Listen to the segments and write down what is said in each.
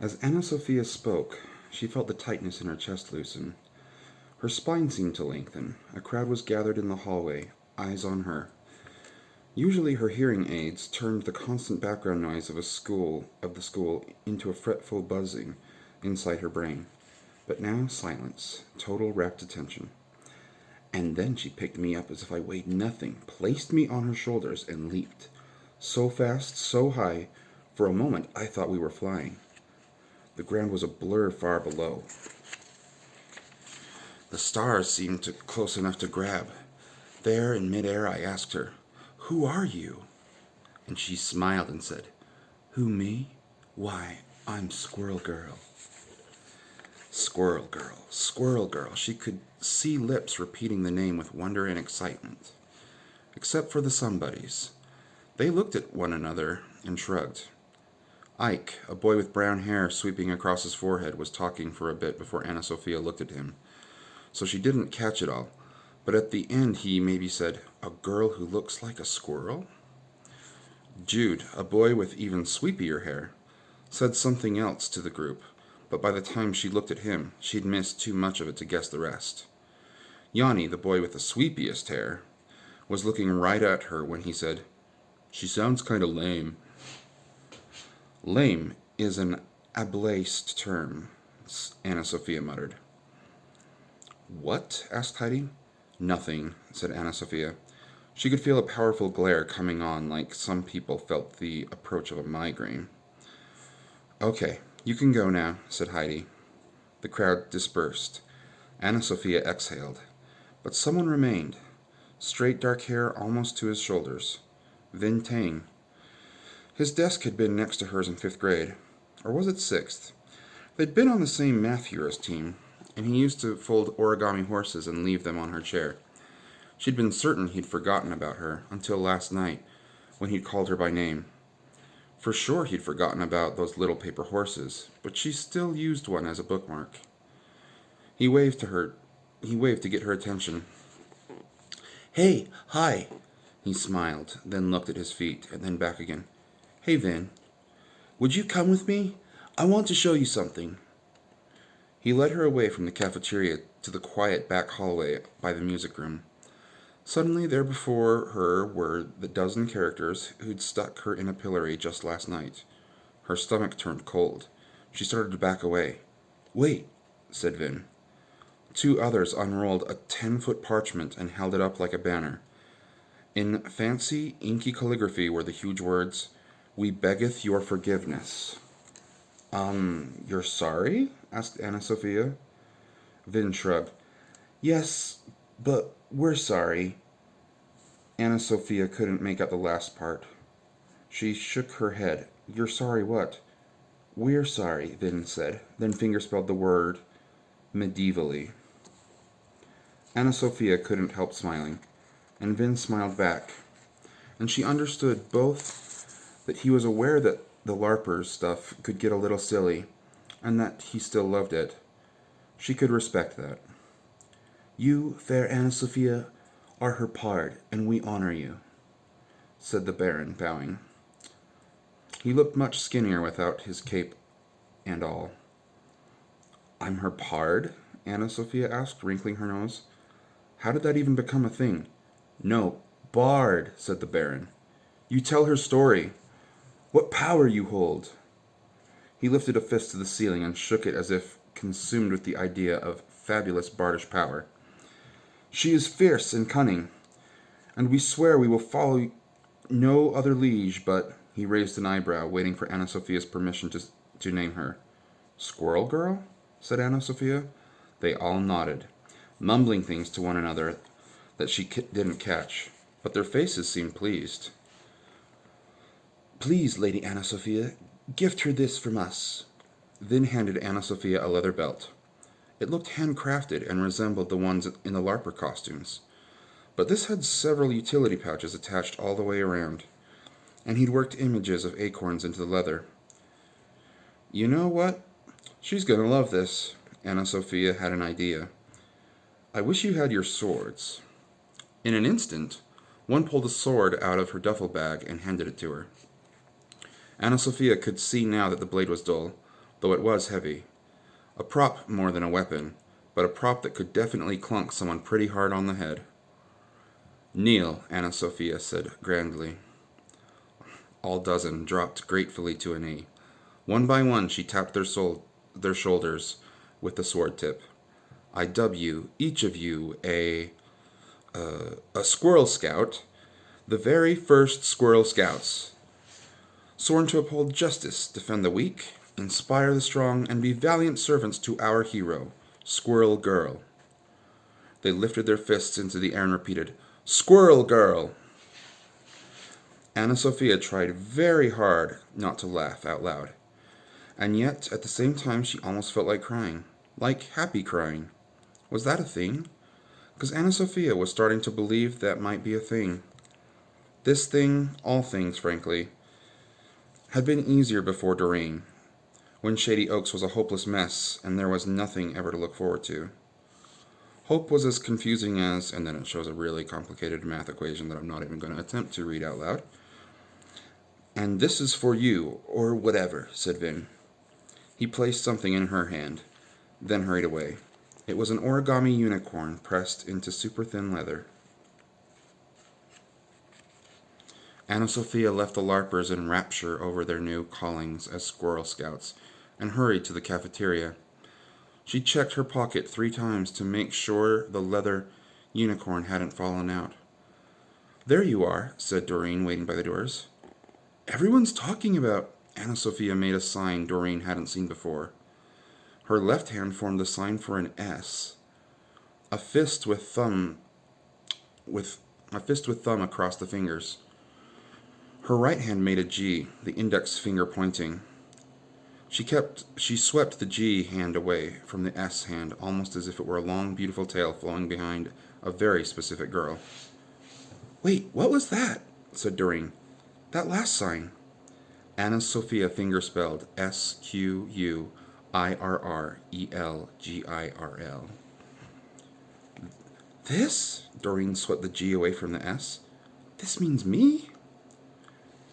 As Anna Sophia spoke, she felt the tightness in her chest loosen. Her spine seemed to lengthen. A crowd was gathered in the hallway, eyes on her. Usually her hearing aids turned the constant background noise of the school into a fretful buzzing inside her brain. But now silence, total rapt attention. And then she picked me up as if I weighed nothing, placed me on her shoulders, and leaped. So fast, so high, for a moment I thought we were flying. The ground was a blur far below. The stars seemed close enough to grab. There in midair I asked her, "Who are you?" And she smiled and said, "Who, me? Why, I'm Squirrel Girl." Squirrel Girl, Squirrel Girl. She could see lips repeating the name with wonder and excitement. Except for the somebodies. They looked at one another and shrugged. Ike, a boy with brown hair sweeping across his forehead, was talking for a bit before Anna Sophia looked at him, so she didn't catch it all. But at the end he maybe said, "A girl who looks like a squirrel?" Jude, a boy with even sweepier hair, said something else to the group, but by the time she looked at him, she'd missed too much of it to guess the rest. Yanni, the boy with the sweepiest hair, was looking right at her when he said, "She sounds kind of lame." Lame is an ableist term, Anna Sophia muttered. "What?" asked Heidi. "Nothing," said Anna Sophia. She could feel a powerful glare coming on like some people felt the approach of a migraine. "Okay, you can go now," said Heidi. The crowd dispersed. Anna Sophia exhaled. But someone remained. Straight dark hair almost to his shoulders. Vin Tang. His desk had been next to hers in 5th grade. Or was it 6th? They'd been on the same math heroes team, and he used to fold origami horses and leave them on her chair. She'd been certain he'd forgotten about her until last night, when he'd called her by name. For sure he'd forgotten about those little paper horses, but she still used one as a bookmark. He waved to get her attention. "Hey, hi." He smiled, then looked at his feet, and then back again. "Hey, Vin. Would you come with me? I want to show you something." He led her away from the cafeteria to the quiet back hallway by the music room. Suddenly there before her were the dozen characters who'd stuck her in a pillory just last night. Her stomach turned cold. She started to back away. "Wait," said Vin. 2 others unrolled a 10-foot parchment and held it up like a banner. In fancy, inky calligraphy were the huge words, "We beggeth your forgiveness." You're sorry?" asked Anna Sophia. Vin shrugged. "Yes, but we're sorry." Anna Sophia couldn't make out the last part. She shook her head. "You're sorry what?" "We're sorry," Vin said, then fingerspelled the word medievally. Anna Sophia couldn't help smiling, and Vin smiled back. And she understood both that he was aware that the LARPers stuff could get a little silly, and that he still loved it. She could respect that. "You, fair Anna Sophia, are her pard, and we honor you," said the Baron, bowing. He looked much skinnier without his cape and all. "I'm her pard?" Anna Sophia asked, wrinkling her nose. "How did that even become a thing?" "No, bard," said the Baron. "You tell her story. What power you hold." He lifted a fist to the ceiling and shook it as if consumed with the idea of fabulous bardish power. "She is fierce and cunning, and we swear we will follow no other liege but—" He raised an eyebrow, waiting for Anna Sophia's permission to name her. "Squirrel Girl?" said Anna Sophia. They all nodded, mumbling things to one another that she didn't catch, but their faces seemed pleased. "Please, Lady Anna Sophia, gift her this from us." Vin handed Anna Sophia a leather belt. It looked handcrafted and resembled the ones in the LARPer costumes, but this had several utility pouches attached all the way around, and he'd worked images of acorns into the leather. "You know what? She's gonna love this." Anna Sophia had an idea. "I wish you had your swords." In an instant, one pulled a sword out of her duffel bag and handed it to her. Anna Sophia could see now that the blade was dull, though it was heavy. A prop more than a weapon, but a prop that could definitely clunk someone pretty hard on the head. Kneel, Anna Sophia said grandly. All dozen dropped gratefully to a knee. One by one she tapped their shoulders with the sword tip. I dub you, each of you, a Squirrel Scout, the very first Squirrel Scouts, sworn to uphold justice, defend the weak, inspire the strong, and be valiant servants to our hero, Squirrel Girl. They lifted their fists into the air and repeated, Squirrel Girl! Anna Sophia tried very hard not to laugh out loud, and yet at the same time she almost felt like crying, like happy crying. Was that a thing? Because Anna Sophia was starting to believe that might be a thing. This thing, all things, frankly, had been easier before Doreen, when Shady Oaks was a hopeless mess and there was nothing ever to look forward to. Hope was as confusing as, and then it shows a really complicated math equation that I'm not even going to attempt to read out loud. And this is for you, or whatever, said Vin. He placed something in her hand, then hurried away. It was an origami unicorn pressed into super thin leather. Anna Sophia left the LARPers in rapture over their new callings as Squirrel Scouts and hurried to the cafeteria. She checked her pocket 3 times to make sure the leather unicorn hadn't fallen out. There you are, said Doreen, waiting by the doors. Everyone's talking about... Anna Sophia made a sign Doreen hadn't seen before. Her left hand formed the sign for an S. A fist with thumb across the fingers. Her right hand made a G, the index finger pointing. She swept the G hand away from the S hand, almost as if it were a long, beautiful tail flowing behind a very specific girl. Wait, what was that? Said Doreen. That last sign. Anna Sophia fingerspelled Squirrel. This? Doreen swept the G away from the S. This means me?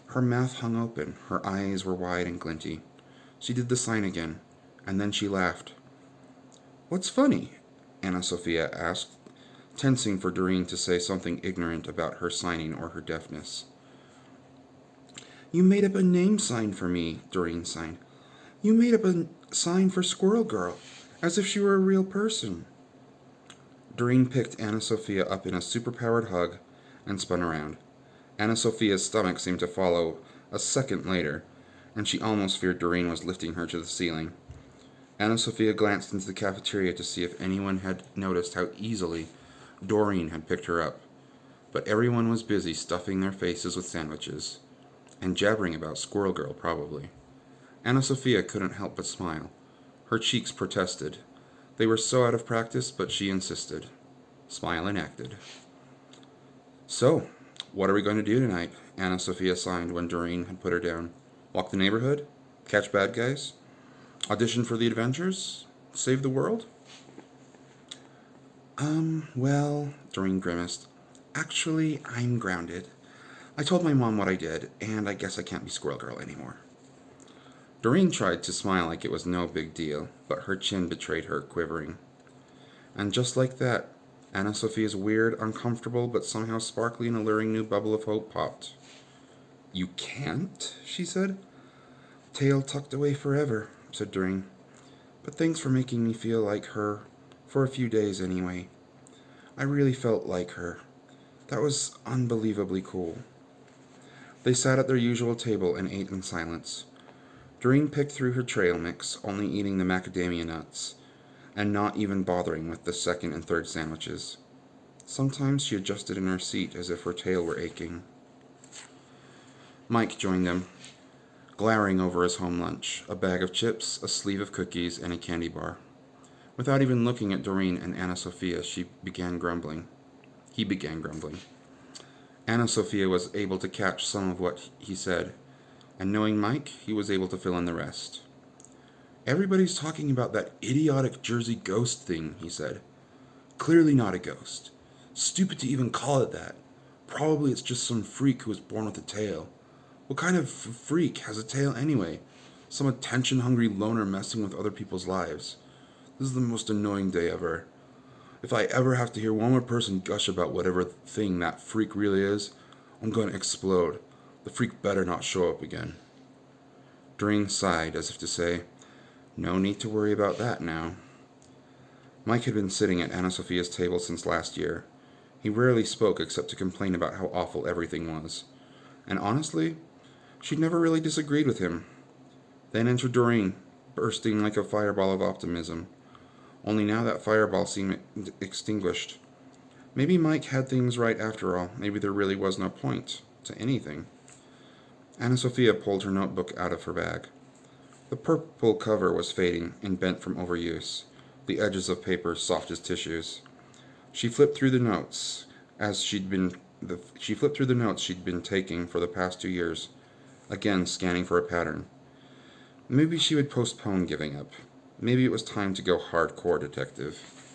Her mouth hung open. Her eyes were wide and glinty. She did the sign again, and then she laughed. What's funny? Anna Sophia asked, tensing for Doreen to say something ignorant about her signing or her deafness. You made up a name sign for me, Doreen signed. You made up a sign for Squirrel Girl, as if she were a real person. Doreen picked Anna Sophia up in a superpowered hug and spun around. Anna Sophia's stomach seemed to follow a second later, and she almost feared Doreen was lifting her to the ceiling. Anna Sophia glanced into the cafeteria to see if anyone had noticed how easily Doreen had picked her up, but everyone was busy stuffing their faces with sandwiches, and jabbering about Squirrel Girl, probably. Anna Sophia couldn't help but smile. Her cheeks protested. They were so out of practice, but she insisted. Smile enacted. So, what are we going to do tonight? Anna Sophia signed when Doreen had put her down. Walk the neighborhood? Catch bad guys? Audition for the adventures? Save the world? Well, Doreen grimaced. Actually, I'm grounded. I told my mom what I did, and I guess I can't be Squirrel Girl anymore. Doreen tried to smile like it was no big deal, but her chin betrayed her, quivering. And just like that, Anna Sophia's weird, uncomfortable, but somehow sparkly and alluring new bubble of hope popped. You can't? She said. Tail tucked away forever, said Doreen. But thanks for making me feel like her, for a few days anyway. I really felt like her. That was unbelievably cool. They sat at their usual table and ate in silence. Doreen picked through her trail mix, only eating the macadamia nuts, and not even bothering with the second and third sandwiches. Sometimes she adjusted in her seat as if her tail were aching. Mike joined them, glowering over his home lunch, a bag of chips, a sleeve of cookies, and a candy bar. Without even looking at Doreen and Anna Sophia, he began grumbling. Anna Sophia was able to catch some of what he said, and knowing Mike, he was able to fill in the rest. Everybody's talking about that idiotic Jersey ghost thing, he said. Clearly not a ghost. Stupid to even call it that. Probably it's just some freak who was born with a tail. What kind of freak has a tail anyway? Some attention-hungry loner messing with other people's lives. This is the most annoying day ever. If I ever have to hear one more person gush about whatever thing that freak really is, I'm going to explode. The freak better not show up again. Doreen sighed as if to say, no need to worry about that now. Mike had been sitting at Anna Sophia's table since last year. He rarely spoke except to complain about how awful everything was. And honestly, she'd never really disagreed with him. Then entered Doreen, bursting like a fireball of optimism. Only now that fireball seemed extinguished. Maybe Mike had things right after all. Maybe there really was no point to anything. Anna Sophia pulled her notebook out of her bag. The purple cover was fading and bent from overuse, the edges of paper soft as tissues. She flipped through the notes she'd been taking for the past 2 years, again scanning for a pattern. Maybe she would postpone giving up. Maybe it was time to go hardcore detective.